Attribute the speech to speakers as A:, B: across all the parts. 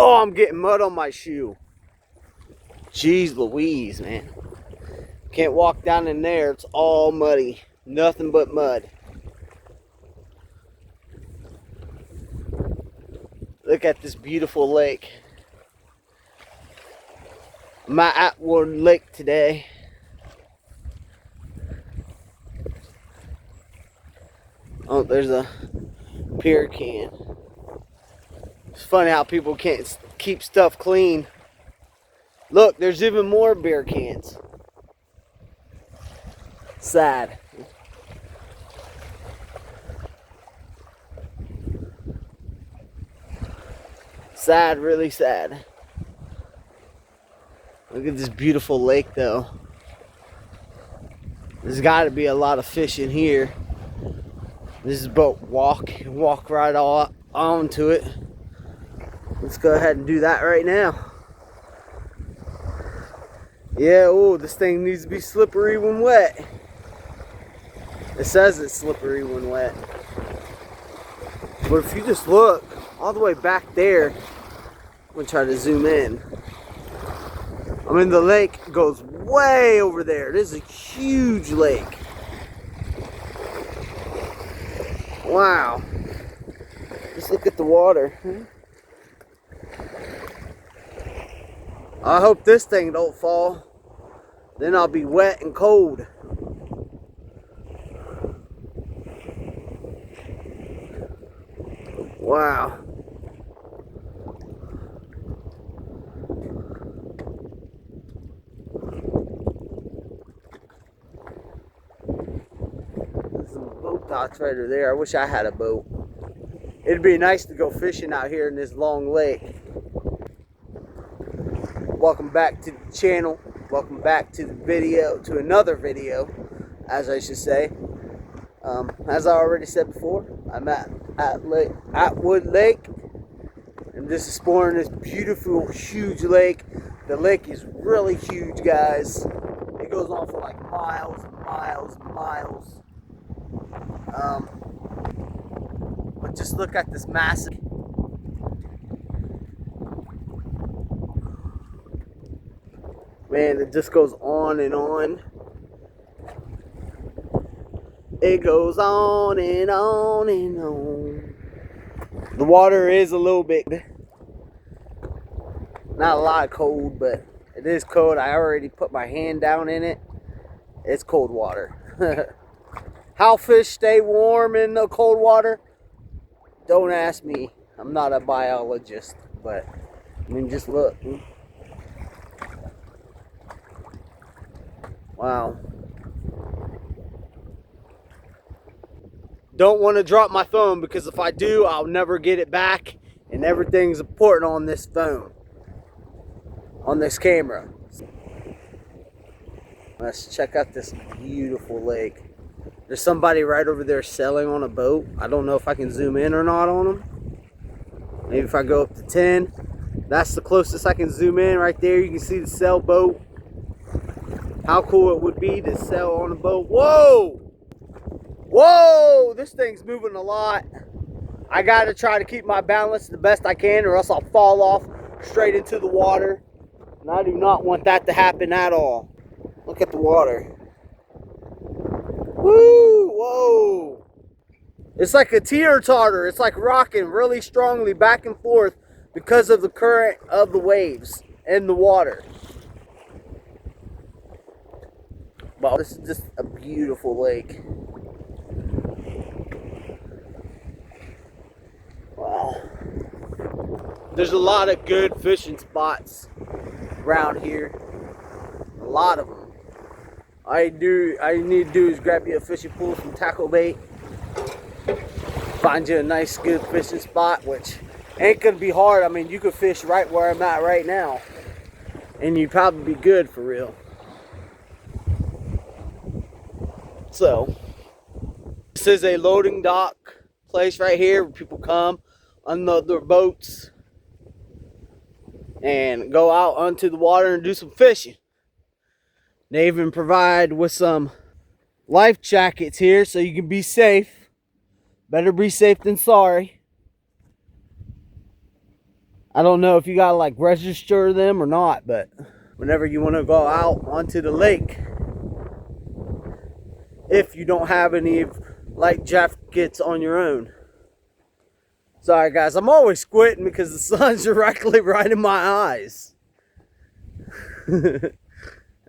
A: Oh, I'm getting mud on my shoe. Jeez Louise, man. Can't walk down in there. It's all muddy. Nothing but mud. Look at this beautiful lake. I'm at Atwood Lake today. Oh, there's a beer can. It's funny how people can't keep stuff clean. Look, there's even more beer cans. Sad. Sad, really sad. Look at this beautiful lake though. There's got to be a lot of fish in here. This is boat walk right onto it. Let's go ahead and do that right now. Yeah, oh, this thing needs to be slippery when wet. It says it's slippery when wet. But if you just look all the way back there, I'm gonna try to zoom in. I mean, the lake goes way over there. This is a huge lake. Wow. Just look at the water. I hope this thing don't fall. Then I'll be wet and cold. Wow. There's some boat docks right over there. I wish I had a boat. It'd be nice to go fishing out here in this long lake. Welcome back to the channel. Welcome back to the video, to another video, as I should say. As I already said before, I'm at Atwood Lake. I'm just exploring this beautiful, huge lake. The lake is really huge, guys. It goes on for like miles and miles and miles. But just look at this massive. Man, it just goes on and on. It goes on and on and on. The water is a little bit, not a lot of cold, but it is cold. I already put my hand down in it. It's cold water. How fish stay warm in the cold water? Don't ask me. I'm not a biologist, but I mean, just look. Wow. Don't want to drop my phone, because if I do, I'll never get it back, and everything's important on this phone, on this camera. Let's check out this beautiful lake. There's somebody right over there sailing on a boat. I don't know if I can zoom in or not on them. Maybe if I go up to 10. That's the closest I can zoom in. Right there you can see the sailboat. How cool it would be to sail on a boat. Whoa! Whoa! This thing's moving a lot. I gotta try to keep my balance the best I can, or else I'll fall off straight into the water. And I do not want that to happen at all. Look at the water. Woo! Whoa! It's like a teeter-totter. It's like rocking really strongly back and forth because of the current of the waves and the water. Wow, this is just a beautiful lake. Wow. There's a lot of good fishing spots around here. A lot of them. All you need to do is grab you a fishing pole, some tackle bait, find you a nice good fishing spot, which ain't gonna be hard. I mean, you could fish right where I'm at right now, and you'd probably be good for real. So, this is a loading dock place right here where people come, unload their boats, and go out onto the water and do some fishing. They even provide with some life jackets here so you can be safe. Better be safe than sorry. I don't know if you gotta like register them or not, but whenever you want to go out onto the lake, if you don't have any life jackets on your own. Sorry guys, I'm always squinting because the sun's directly right in my eyes. It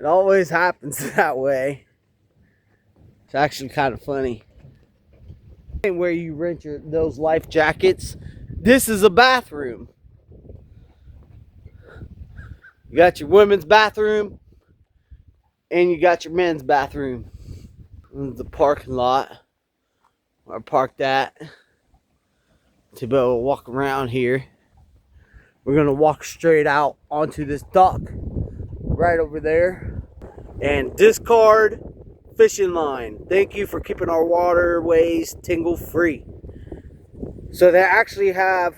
A: always happens that way. It's actually kind of funny. Where you rent those life jackets, this is a bathroom. You got your women's bathroom and you got your men's bathroom. The parking lot where I parked at to be able to walk around here. We're gonna walk straight out onto this dock right over there and discard fishing line. Thank you for keeping our waterways tingle free. So they actually have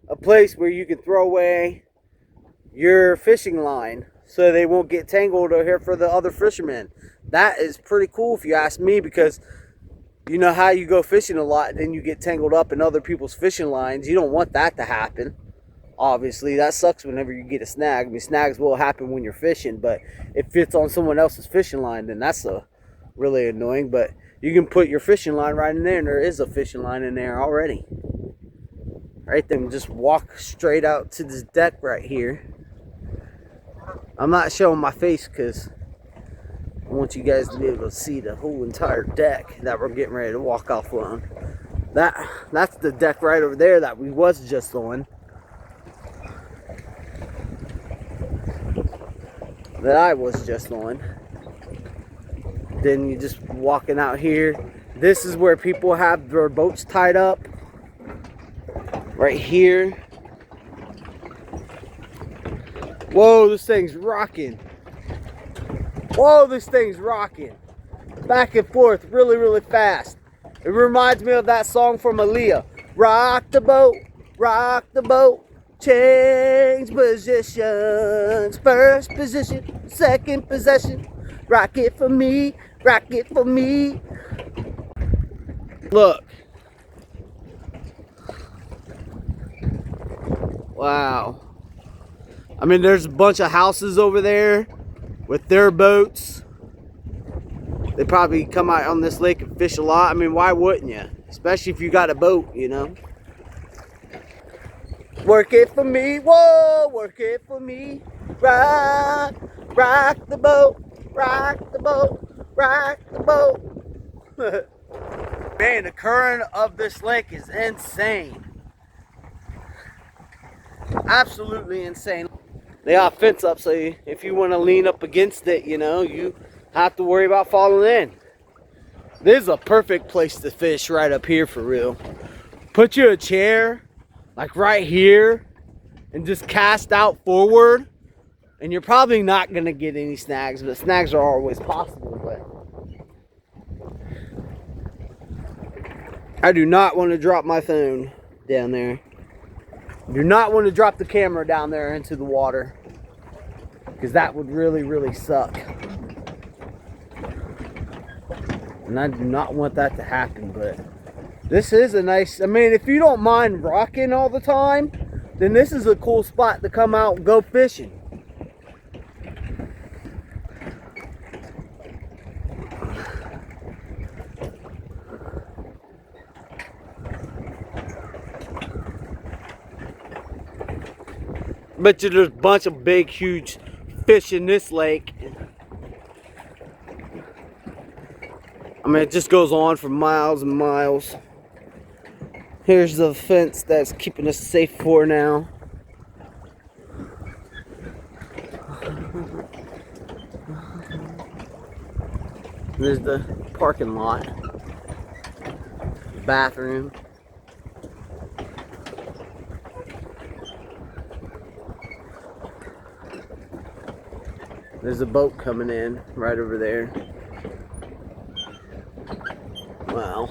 A: a place where you can throw away your fishing line so they won't get tangled over here for the other fishermen. That is pretty cool if you ask me, because you know how you go fishing a lot and then you get tangled up in other people's fishing lines. You don't want that to happen. Obviously, that sucks whenever you get a snag. I mean, snags will happen when you're fishing, but if it's on someone else's fishing line, then that's really annoying. But you can put your fishing line right in there, and there is a fishing line in there already. Right then, just walk straight out to this deck right here. I'm not showing my face because I want you guys to be able to see the whole entire deck that we're getting ready to walk off on. That's the deck right over there that we was just on. That I was just on. Then you just walking out here. This is where people have their boats tied up. Right here. Whoa, this thing's rocking. Whoa, this thing's rocking. Back and forth really, really fast. It reminds me of that song from Aaliyah. Rock the boat, change positions. First position, second possession. Rock it for me, rock it for me. Look. Wow. I mean, there's a bunch of houses over there with their boats. They probably come out on this lake and fish a lot. I mean, why wouldn't you? Especially if you got a boat, you know. Work it for me, whoa, work it for me. Rock the boat, rock the boat, rock the boat. Man, the current of this lake is insane. Absolutely insane. They got a fence up, so if you want to lean up against it, you know, you have to worry about falling in. This is a perfect place to fish right up here for real. Put you a chair, like right here, and just cast out forward, and you're probably not going to get any snags, but snags are always possible. But I do not want to drop my phone down there. Do not want to drop the camera down there into the water, because that would really, really suck. And I do not want that to happen, but this is a nice, I mean, if you don't mind rocking all the time, then this is a cool spot to come out and go fishing. Bet you there's a bunch of big, huge fish in this lake. I mean, it just goes on for miles and miles. Here's the fence that's keeping us safe for now. There's the parking lot. Bathroom. There's a boat coming in right over there. Wow.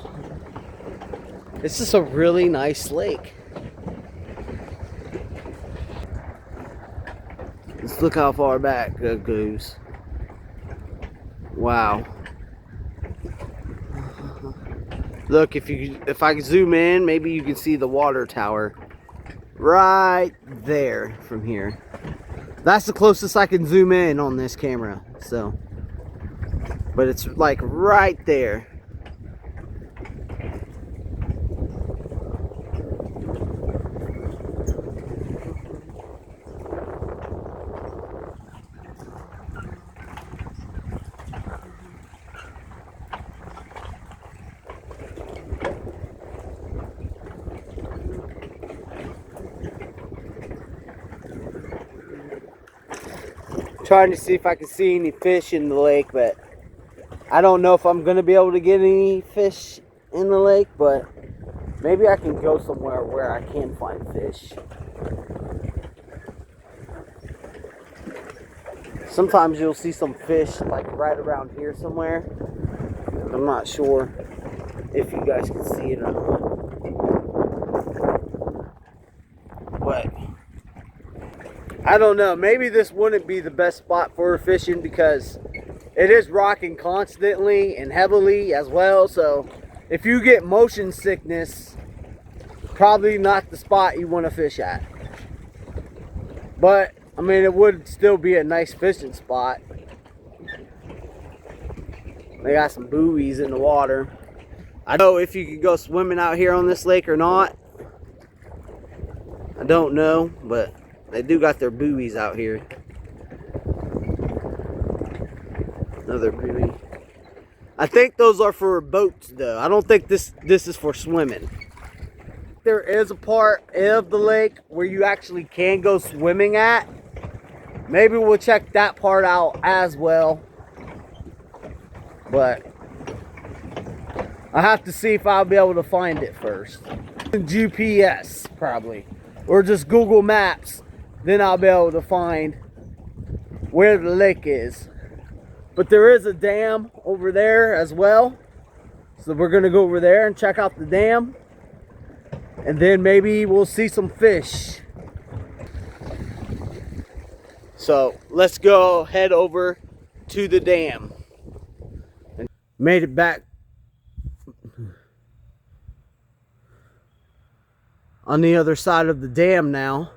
A: It's just a really nice lake. Let's look how far back it goes. Wow. Look, if I can zoom in, maybe you can see the water tower right there from here. That's the closest I can zoom in on this camera. So, but it's like right there. Trying to see if I can see any fish in the lake, but I don't know if I'm gonna be able to get any fish in the lake, but maybe I can go somewhere where I can find fish. Sometimes you'll see some fish like right around here somewhere. I'm not sure if you guys can see it or not, but I don't know. Maybe this wouldn't be the best spot for fishing because it is rocking constantly and heavily as well. So if you get motion sickness, probably not the spot you want to fish at. But I mean, it would still be a nice fishing spot. They got some buoys in the water. I don't know if you could go swimming out here on this lake or not. I don't know, but they do got their buoys out here. Another buoy. I think those are for boats though. I don't think this is for swimming. There is a part of the lake where you actually can go swimming at. Maybe we'll check that part out as well. But I have to see if I'll be able to find it first. GPS probably. Or just Google Maps. Then I'll be able to find where the lake is. But there is a dam over there as well. So we're going to go over there and check out the dam. And then maybe we'll see some fish. So let's go head over to the dam. And made it back on the other side of the dam now.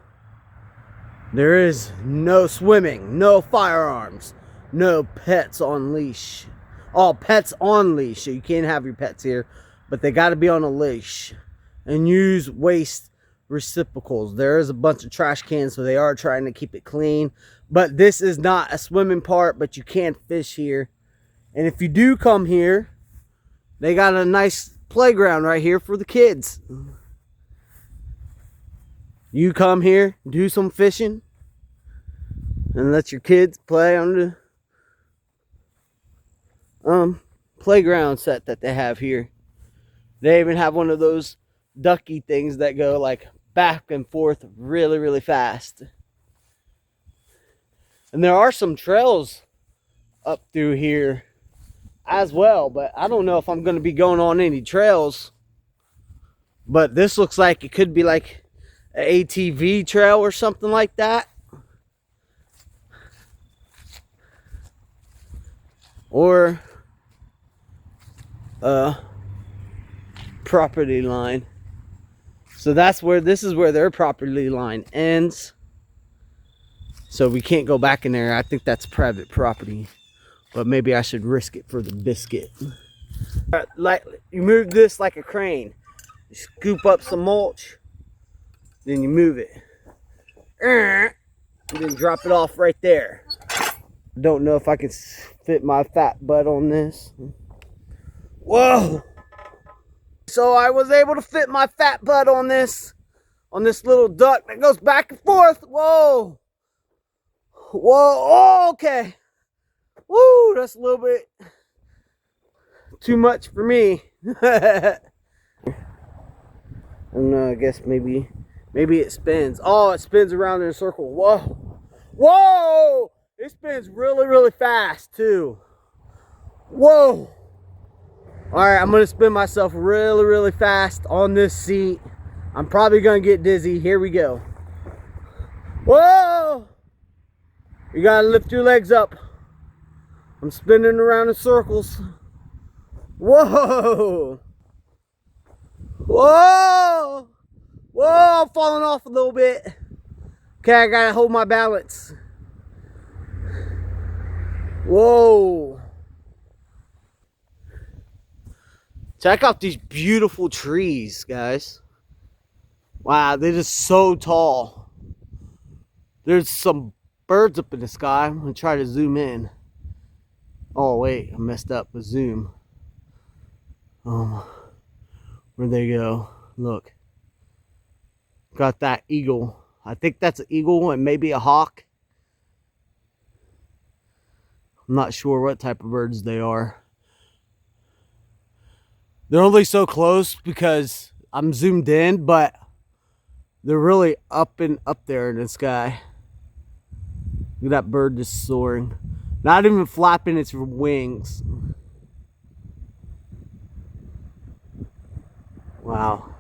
A: There is no swimming, no firearms, no pets on leash. All pets on leash, so you can't have your pets here, but they got to be on a leash. And use waste receptacles. There is a bunch of trash cans, so they are trying to keep it clean. But this is not a swimming part, but you can fish here. And if you do come here, they got a nice playground right here for the kids. You come here, do some fishing, and let your kids play on the playground set that they have here. They even have one of those ducky things that go like back and forth really, really fast. And there are some trails up through here as well, but I don't know if I'm going to be going on any trails. But this looks like it could be like an ATV trail or something like that. Or property line. So that's where, this is where their property line ends. So we can't go back in there. I think that's private property. But maybe I should risk it for the biscuit. Like, you move this like a crane. You scoop up some mulch. Then you move it. And then drop it off right there. Don't know if I can fit my fat butt on this. Whoa! So I was able to fit my fat butt on this little duck that goes back and forth. Whoa! Whoa! Oh, okay. Woo! That's a little bit too much for me. I don't know. I guess maybe it spins. Oh, it spins around in a circle. Whoa! Whoa! It spins really, really fast too. Whoa! Alright, I'm going to spin myself really, really fast on this seat. I'm probably going to get dizzy. Here we go. Whoa! You got to lift your legs up. I'm spinning around in circles. Whoa! Whoa! Whoa! I'm falling off a little bit. Okay, I gotta hold my balance. Whoa. Check out these beautiful trees, guys. Wow, they're just so tall. There's some birds up in the sky. I'm gonna try to zoom in. Oh wait, I messed up with zoom. Where'd they go? Look. Got that eagle. I think that's an eagle and maybe a hawk. I'm not sure what type of birds they are. They're only so close because I'm zoomed in, but they're really up there in the sky. Look at that bird just soaring. Not even flapping its wings. Wow.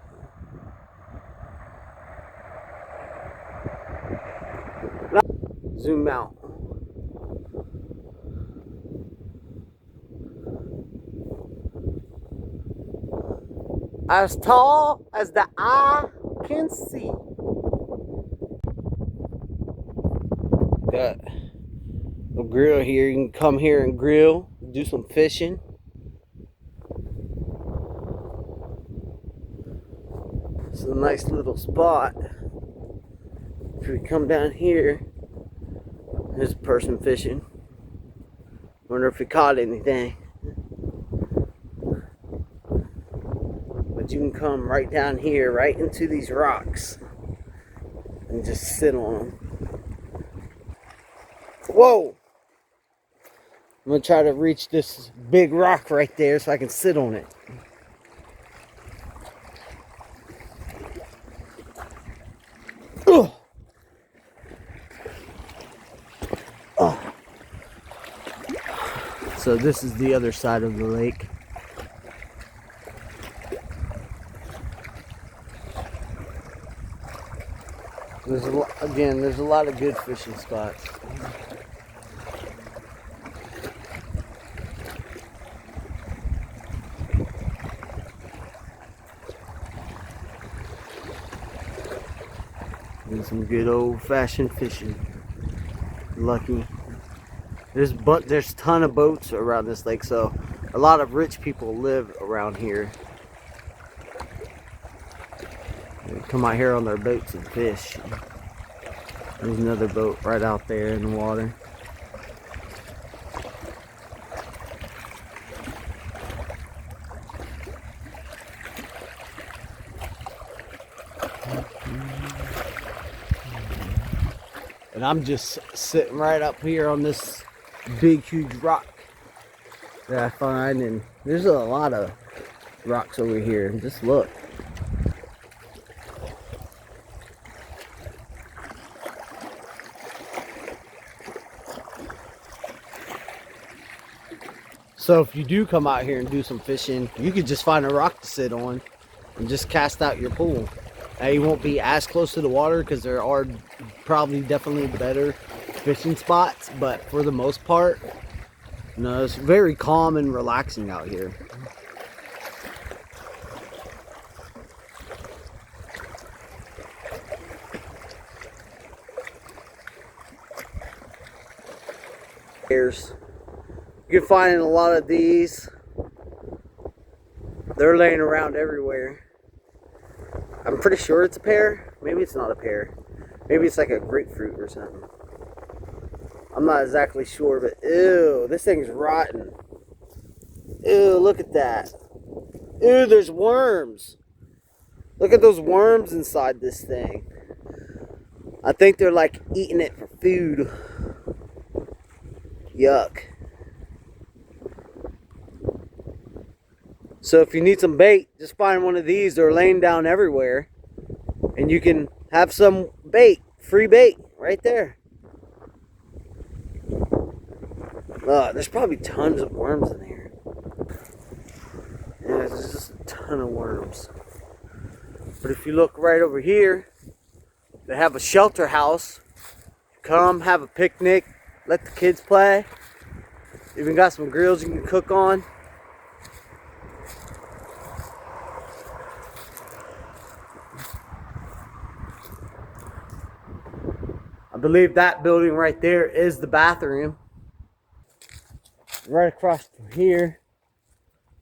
A: Zoom out. As tall as the eye can see. Got a grill here. You can come here and grill, do some fishing. It's a nice little spot. If we come down here, there's a person fishing. Wonder if he caught anything. But you can come right down here, right into these rocks, and just sit on them. Whoa! I'm gonna try to reach this big rock right there so I can sit on it. Ugh. Oh. So this is the other side of the lake. There's a lot of good fishing spots. And some good old-fashioned fishing. Lucky. There's a ton of boats around this lake, so a lot of rich people live around here. They come out here on their boats and fish. There's another boat right out there in the water. And I'm just sitting right up here on this big, huge rock that I find. And there's a lot of rocks over here. Just look. So if you do come out here and do some fishing, you could just find a rock to sit on and just cast out your pool. Now you won't be as close to the water because there are probably definitely better fishing spots, but for the most part, no, it's very calm and relaxing out here. You can find a lot of these. They're laying around everywhere. I'm pretty sure it's a pear. Maybe it's not a pear. Maybe it's like a grapefruit or something. I'm not exactly sure, but ew, this thing's rotten. Ew, look at that. Ew, there's worms. Look at those worms inside this thing. I think they're like eating it for food. Yuck. So if you need some bait, just find one of these. They're laying down everywhere. And you can have some bait, free bait, right there. There's probably tons of worms in here. Yeah, there's just a ton of worms. But if you look right over here, they have a shelter house. Come have a picnic, let the kids play. Even got some grills you can cook on. believe that building right there is the bathroom. Right across from here,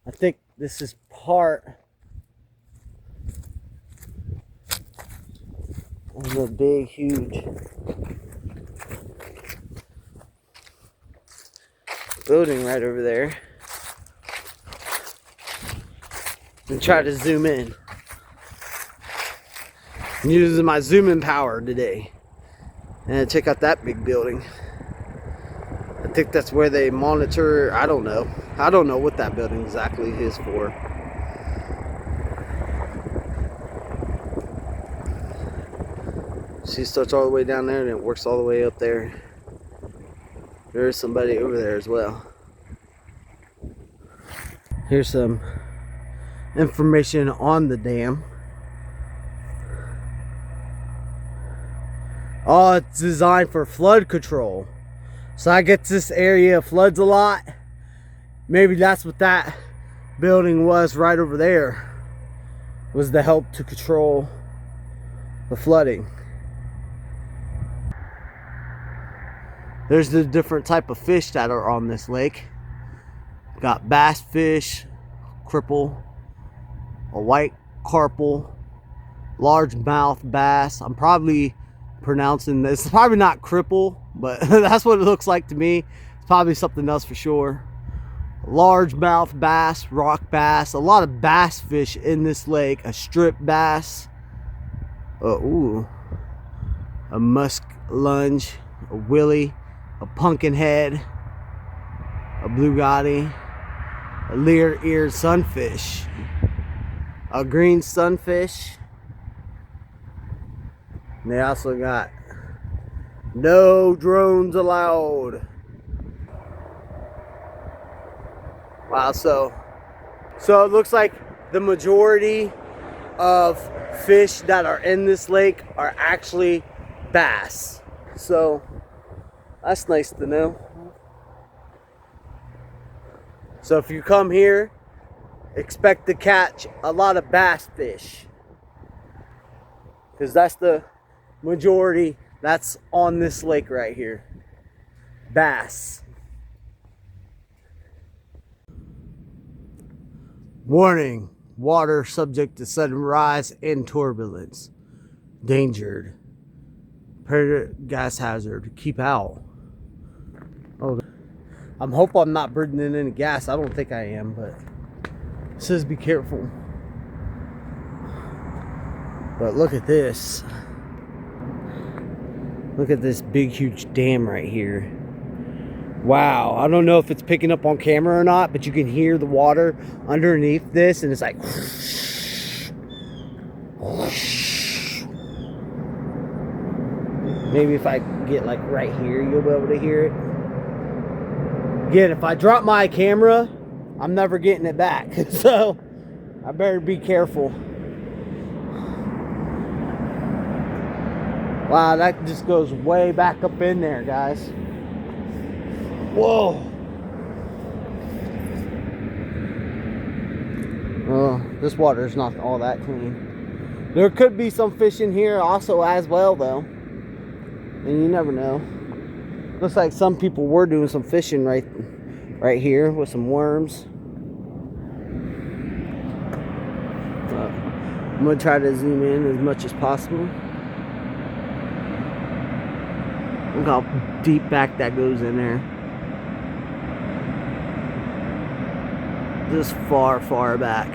A: I think this is part of the big, huge building right over there. And try to zoom in. I'm using my zooming power today. And check out that big building. I think that's where they monitor. I don't know. I don't know what that building exactly is for. See, it starts all the way down there and it works all the way up there. There's somebody over there as well. Here's some information on the dam. Oh, it's designed for flood control. So I guess this area floods a lot. Maybe that's what that building was right over there. Was to help to control the flooding. There's the different type of fish that are on this lake. Got bass fish, cripple, a white carpal, largemouth bass. I'm probably pronouncing this. It's probably not cripple, but that's what it looks like to me. It's probably something else for sure. Largemouth bass, rock bass, a lot of bass fish in this lake. A strip bass, a musk lunge, a willy, a pumpkin head, a blue gotty, a leer-eared sunfish, a green sunfish. And they also got no drones allowed. Wow, so it looks like the majority of fish that are in this lake are actually bass. So that's nice to know. So if you come here, expect to catch a lot of bass fish, because that's the majority that's on this lake right here. Bass. Warning: water subject to sudden rise and turbulence. Endangered. Predator gas hazard. Keep out. Oh, I hope I'm not breathing in any gas. I don't think I am, but it says be careful. But look at this. Look at this big, huge dam right here. Wow. I don't know if it's picking up on camera or not, but you can hear the water underneath this, and it's like whoosh, whoosh. Maybe if I get like right here, you'll be able to hear it. Again, if I drop my camera, I'm never getting it back. So I better be careful. Wow, that just goes way back up in there, guys. Whoa. Oh, this water is not all that clean. There could be some fish in here also as well, though. And you never know. Looks like some people were doing some fishing right here with some worms. I'm gonna try to zoom in as much as possible. Look how deep back that goes in there. Just far, far back.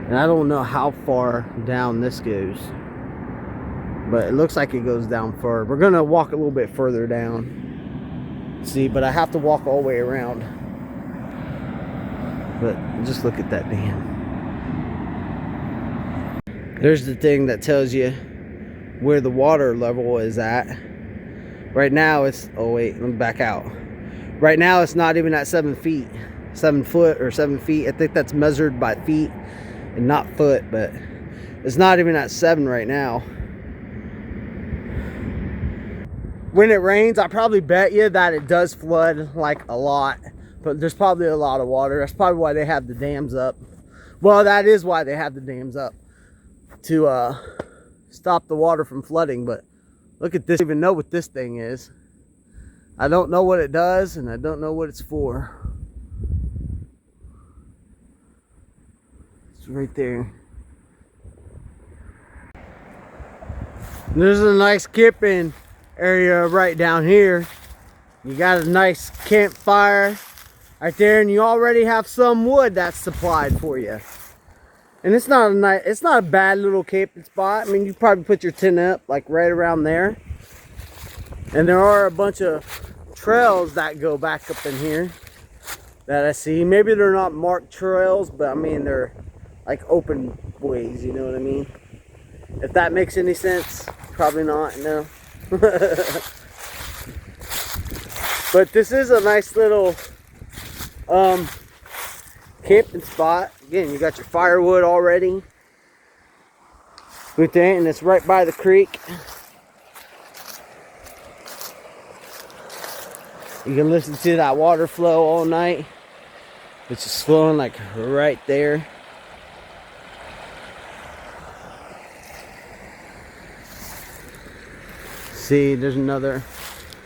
A: And I don't know how far down this goes, but it looks like it goes down far. We're gonna walk a little bit further down. See, but I have to walk all the way around. But just look at that dam. There's the thing that tells you where the water level is at. Right now it's, oh wait, let me back out. Right now it's not even at 7 feet. 7 foot or 7 feet. I think that's measured by feet and not foot, but it's not even at 7 right now. When it rains, I probably bet you that it does flood like a lot, but there's probably a lot of water. That's probably why they have the dams up. Well, that is why they have the dams up, to stop the water from flooding. But look at this. I don't even know what this thing is. I don't know what it does, and I don't know what it's for. It's right there. There's a nice camping area right down here. You got a nice campfire right there, and you already have some wood that's supplied for you. And it's not a bad little camping spot. I mean, you probably put your tent up like right around there. And there are a bunch of trails that go back up in here that I see. Maybe they're not marked trails, but I mean they're like open ways, you know what I mean? If that makes any sense. Probably not, no. But this is a nice little camping spot. Again, you got your firewood already with that, and it's right by the creek. You can listen to that water flow all night. It's just flowing like right there. See, there's another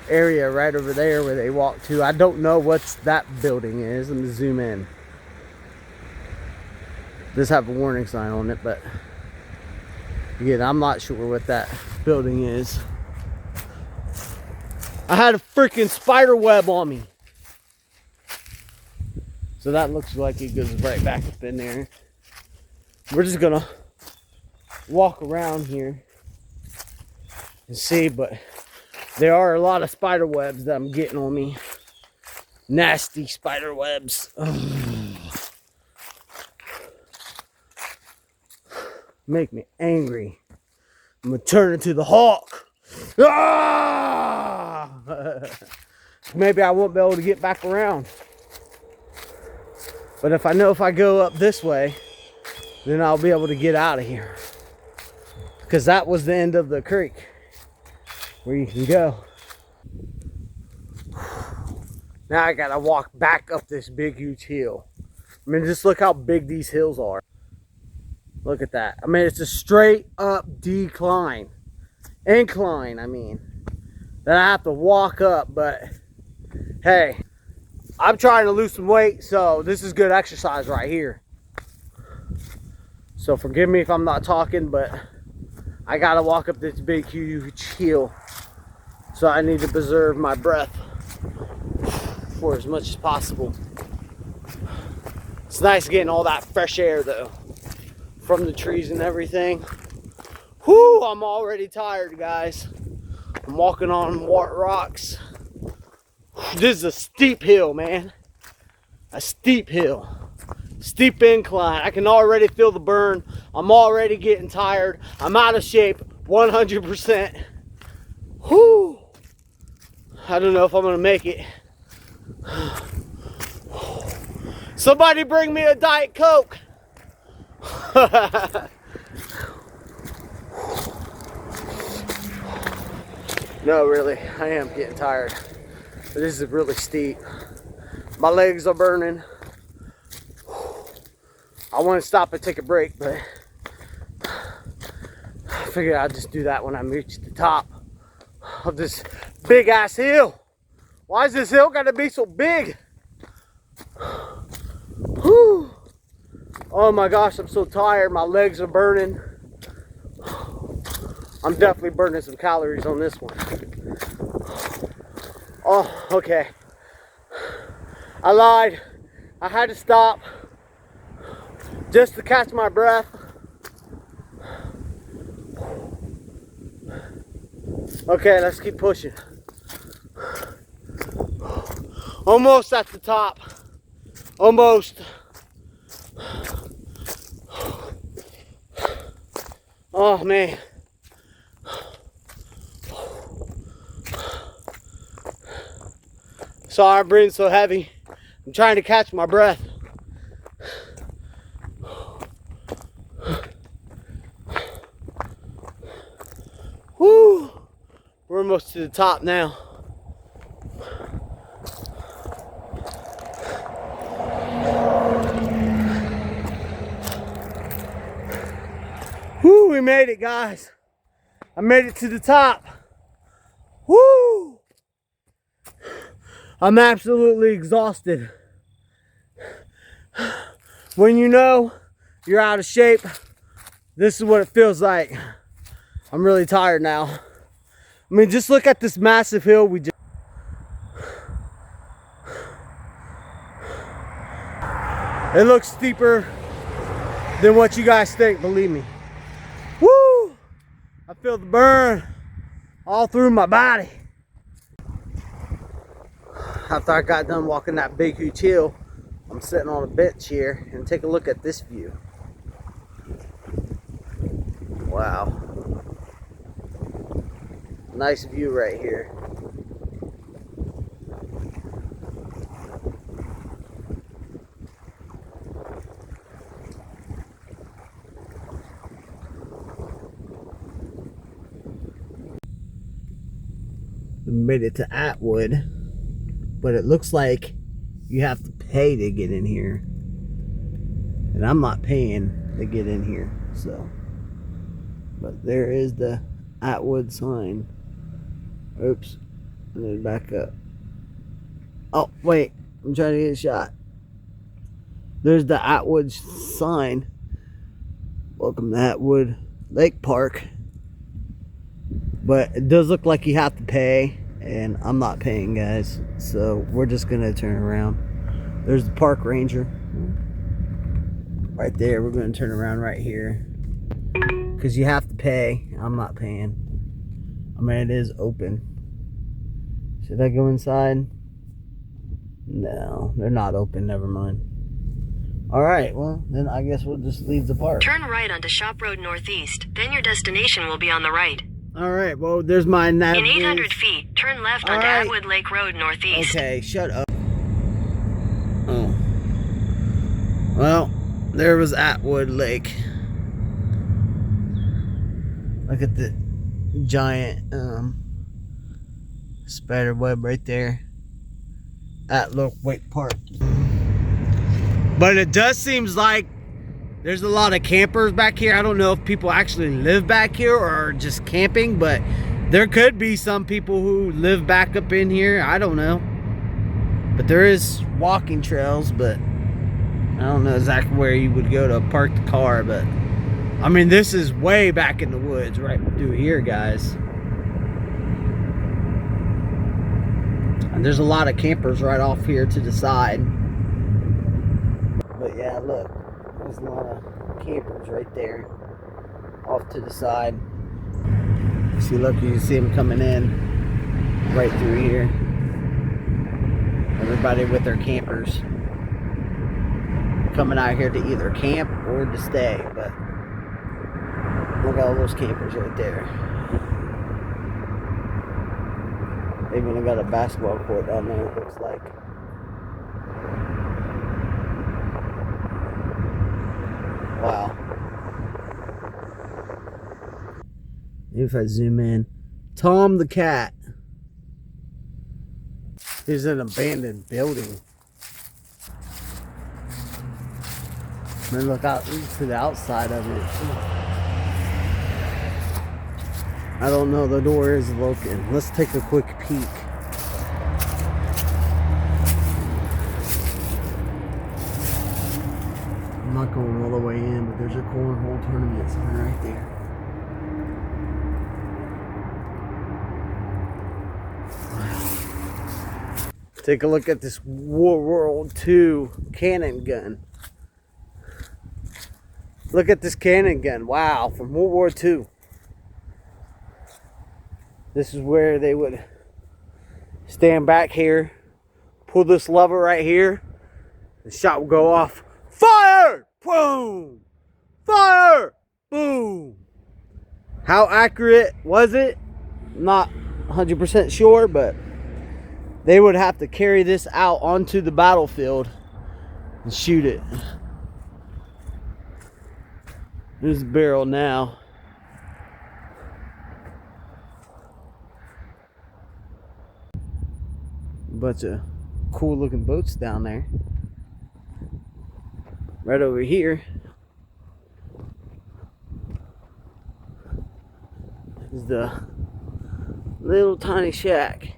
A: area right over there where they walk to. I don't know what that building is. Let me zoom in. Does have a warning sign on it, but again, I'm not sure what that building is. I had a freaking spider web on me. So that looks like it goes right back up in there. We're just gonna walk around here and see, but there are a lot of spider webs that I'm getting on me. Nasty spider webs. Make me angry. I'm gonna turn into the Hawk. Ah! Maybe I won't be able to get back around. But if I know if I go up this way, then I'll be able to get out of here. Because that was the end of the creek where you can go. Now I gotta walk back up this big huge hill. I mean, just look how big these hills are. Look at that. I mean, it's a straight up decline. Incline, I mean. That I have to walk up, but hey, I'm trying to lose some weight, so this is good exercise right here. So forgive me if I'm not talking, but I gotta walk up this big huge hill. So I need to preserve my breath for as much as possible. It's nice getting all that fresh air though, from the trees and everything. Whoo, I'm already tired, guys. I'm walking on rocks. This is a steep hill, man. A steep hill. Steep incline. I can already feel the burn. I'm already getting tired. I'm out of shape 100%. Whoo. I don't know if I'm gonna make it. Somebody bring me a Diet Coke. No, really, I am getting tired. This is really steep. My legs are burning. I want to stop and take a break, but I figured I'd just do that when I reach the top of this big ass hill. Why is this hill gotta be so big? Whew. Oh my gosh, I'm so tired. My legs are burning. I'm definitely burning some calories on this one. Oh, okay. I lied. I had to stop just to catch my breath. Okay, let's keep pushing. Almost at the top. Almost. Oh man. Sorry, I'm breathing so heavy. I'm trying to catch my breath. Woo! We're almost to the top now. Woo, we made it, guys. I made it to the top. Woo! I'm absolutely exhausted. When you know you're out of shape, this is what it feels like. I'm really tired now. I mean, just look at this massive hill we just... It looks steeper than what you guys think, believe me. Woo! I feel the burn all through my body. After I got done walking that big huge hill, I'm sitting on a bench here and take a look at this view. Wow. Nice view right here. We made it to Atwood, but it looks like you have to pay to get in here. And I'm not paying to get in here, so. But there is the Atwood sign. Oops. And then back up. Oh, wait. I'm trying to get a shot. There's the Atwood sign. Welcome to Atwood Lake Park. But it does look like you have to pay. And I'm not paying, guys. So we're just going to turn around. There's the park ranger. Right there. We're going to turn around right here. Because you have to pay. I'm not paying. I mean, it is open. Should I go inside? No, they're not open. Never mind. Alright, well, then I guess we'll just leave the park.
B: Turn right onto Shop Road Northeast. Then your destination will be on the right.
A: Alright, well, there's my nav.
B: In 800 feet, turn left onto Atwood Lake Road Northeast.
A: Okay, shut up. Oh. Well, there was Atwood Lake. Look at the giant spider web right there at Lake Park. But it does seems like there's a lot of campers back here. I don't know if people actually live back here or are just camping, but there could be some people who live back up in here. I don't know. But there is walking trails, but I don't know exactly where you would go to park the car, but I mean, this is way back in the woods right through here, guys. And there's a lot of campers right off here to the side. But yeah, look. There's a lot of campers right there. Off to the side. See, look, you can see them coming in right through here. Everybody with their campers. Coming out here to either camp or to stay, but look at all those campers right there. They even got a basketball court down there, it looks like. Wow. Maybe if I zoom in. Tom the cat. There's an abandoned building. Then look out to the outside of it. I don't know, the door is broken. Let's take a quick peek. I'm not going all the way in, but there's a cornhole tournament sign right there. Wow. Take a look at this World War II cannon gun. Look at this cannon gun. Wow, from World War II. This is where they would stand back here, pull this lever right here, the shot would go off. Fire! Boom! Fire! Boom! How accurate was it? Not 100% sure, but they would have to carry this out onto the battlefield and shoot it. There's the barrel now. Bunch of cool looking boats down there. Right over here is the little tiny shack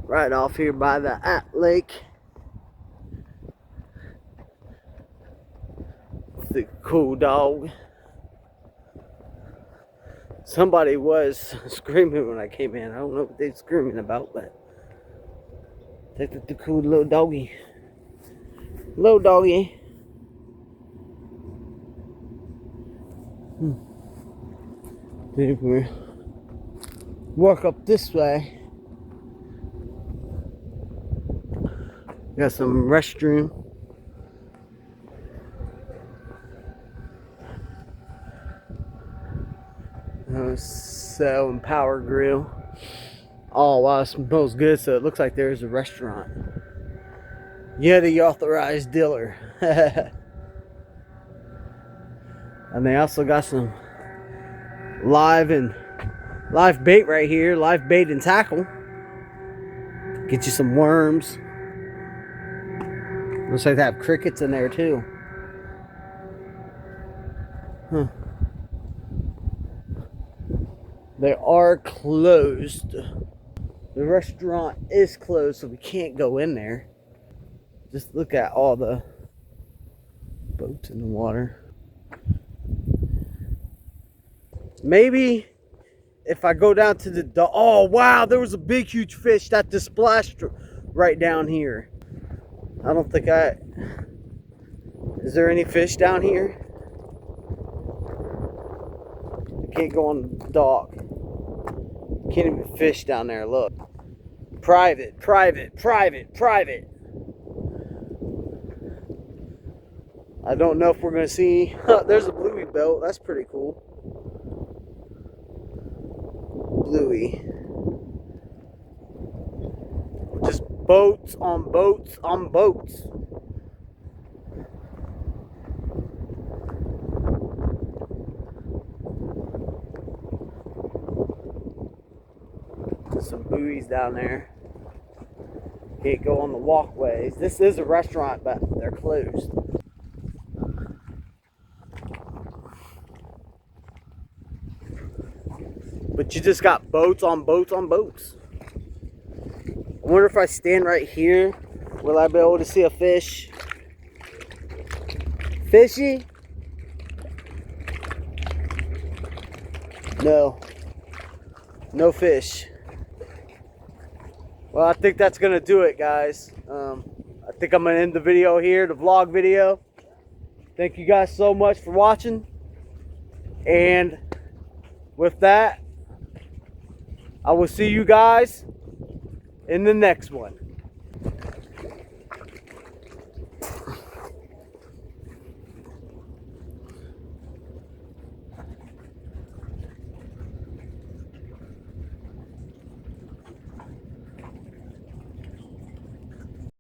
A: right off here by the lake. It's a cool dog. Somebody was screaming when I came in. I don't know what they're screaming about, but that's the cool little doggy. Little doggy. Then we walk up this way. Got some restroom. Cell and power grill. Oh wow, it smells good. So it looks like there's a restaurant. Yeah, the authorized dealer. And they also got some live bait right here. Live bait and tackle. Get you some worms. Looks like they have crickets in there too. Huh. They are closed. The restaurant is closed, so we can't go in there. Just look at all the boats in the water. Maybe if I go down to the... Oh, wow, there was a big, huge fish that just splashed right down here. I don't think I... Is there any fish down here? I can't go on the dock. Can't even fish down there, look. Private, private, private, private. I don't know if we're going to see... There's a bluey belt. That's pretty cool. Bluey. Just boats on boats on boats. Some buoys down there. Can't go on the walkways. This is a restaurant, but they're closed. But you just got boats on boats on boats. I wonder if I stand right here, will I be able to see a fish? Fishy? No. No fish. Well, I think that's going to do it, guys. I think I'm going to end the video here, the vlog video. Thank you guys so much for watching. And with that, I will see you guys in the next one.